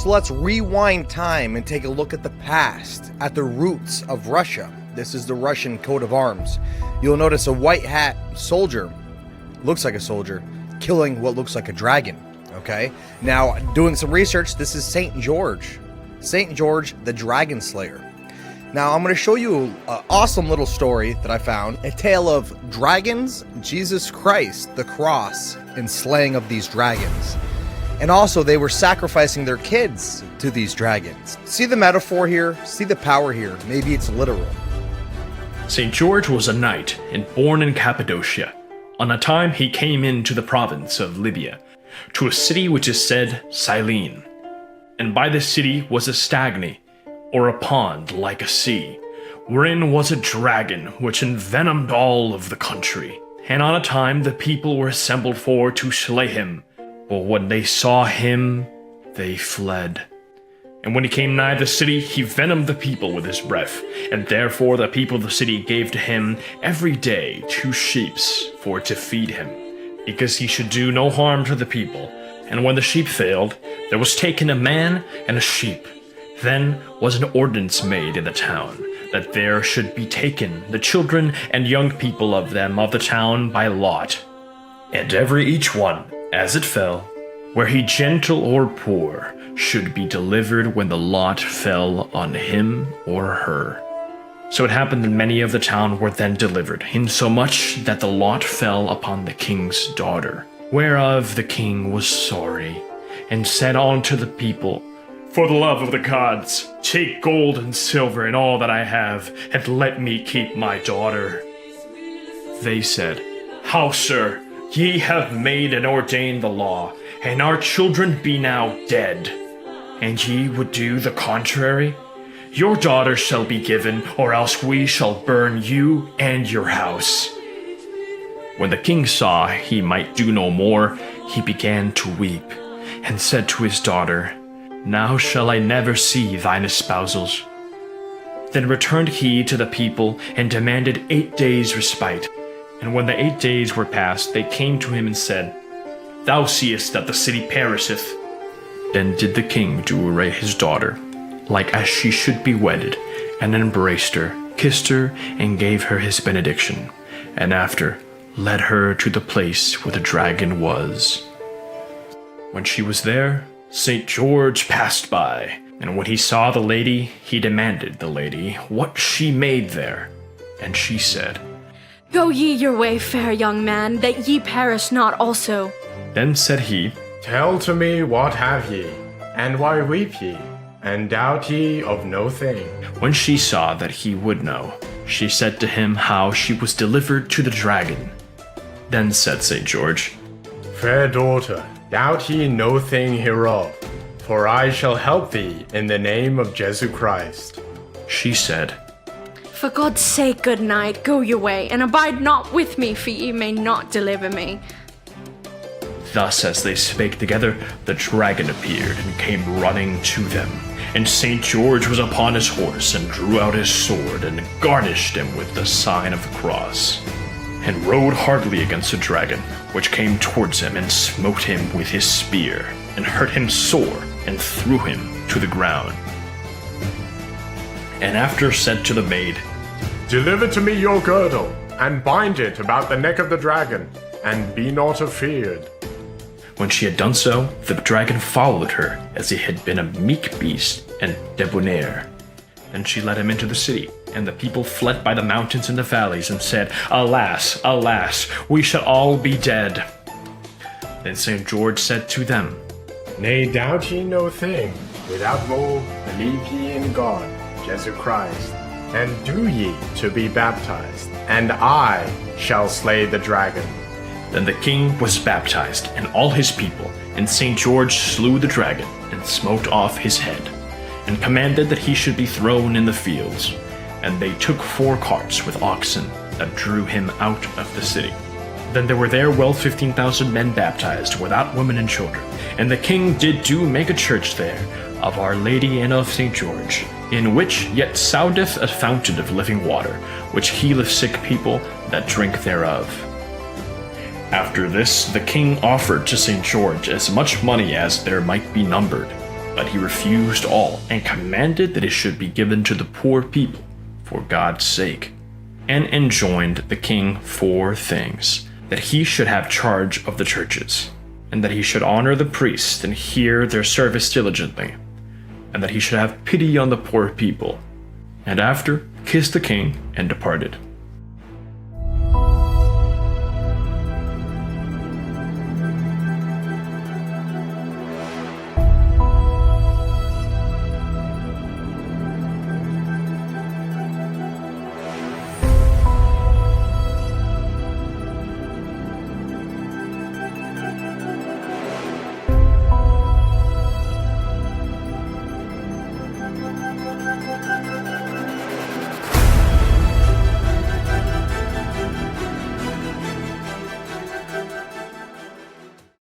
So let's rewind time and take a look at the past, at the roots of Russia. This is the Russian coat of arms. You'll notice a white hat soldier, looks like a soldier, killing what looks like a dragon, okay? Now, doing some research, this is St. George. St. George, the Dragon Slayer. Now, I'm going to show you an awesome little story that I found. A tale of dragons, Jesus Christ, the cross, and slaying of these dragons. And also, they were sacrificing their kids to these dragons. See the metaphor here? See the power here? Maybe it's literal. St. George was a knight and born in Cappadocia. On a time he came into the province of Libya, to a city which is said Cyrene. And by this city was a stagny, or a pond like a sea, wherein was a dragon which envenomed all of the country. And on a time the people were assembled for to slay him, but when they saw him, they fled. And when he came nigh the city, he venomed the people with his breath, and therefore the people of the city gave to him every day 2 sheep for to feed him, because he should do no harm to the people. And when the sheep failed, there was taken a man and a sheep. Then was an ordinance made in the town, that there should be taken the children and young people of them of the town by lot, and every each one, as it fell, where he gentle or poor, should be delivered when the lot fell on him or her. So it happened that many of the town were then delivered, insomuch that the lot fell upon the king's daughter, whereof the king was sorry, and said unto the people, For the love of the gods, take gold and silver and all that I have, and let me keep my daughter. They said, How, sir? Ye have made and ordained the law, and our children be now dead. And ye would do the contrary? Your daughter shall be given, or else we shall burn you and your house. When the king saw he might do no more, he began to weep, and said to his daughter, Now shall I never see thine espousals. Then returned he to the people, and demanded 8 days' respite. And when the 8 days were past, they came to him and said, Thou seest that the city perisheth. Then did the king do array his daughter, like as she should be wedded, and embraced her, kissed her, and gave her his benediction, and after led her to the place where the dragon was. When she was there, St. George passed by, and when he saw the lady, he demanded the lady what she made there. And she said, Go ye your way, fair young man, that ye perish not also. Then said he, Tell to me what have ye, and why weep ye, and doubt ye of no thing? When she saw that he would know, she said to him how she was delivered to the dragon. Then said St. George, Fair daughter, doubt ye no thing hereof, for I shall help thee in the name of Jesus Christ. She said, For God's sake, good knight, go your way, and abide not with me, for ye may not deliver me. Thus as they spake together, the dragon appeared and came running to them. And St. George was upon his horse, and drew out his sword, and garnished him with the sign of the cross, and rode hardly against the dragon, which came towards him, and smote him with his spear, and hurt him sore, and threw him to the ground. And after said to the maid, Deliver to me your girdle, and bind it about the neck of the dragon, and be not afeard. When she had done so, the dragon followed her, as he had been a meek beast and debonair. Then she led him into the city, and the people fled by the mountains and the valleys, and said, Alas, alas, we shall all be dead. Then St. George said to them, Nay, doubt ye no thing. Without more, believe ye in God, Jesus Christ, and do ye to be baptized, and I shall slay the dragon. Then the king was baptized, and all his people, and St. George slew the dragon, and smote off his head, and commanded that he should be thrown in the fields. And they took 4 carts with oxen, that drew him out of the city. Then there were there well 15,000 men baptized, without women and children. And the king did do make a church there, of Our Lady and of St. George, in which yet soundeth a fountain of living water, which healeth sick people that drink thereof. After this, the king offered to St. George as much money as there might be numbered. But he refused all, and commanded that it should be given to the poor people, for God's sake, and enjoined the king 4 things: that he should have charge of the churches, and that he should honor the priests and hear their service diligently, and that he should have pity on the poor people, and after kissed the king and departed.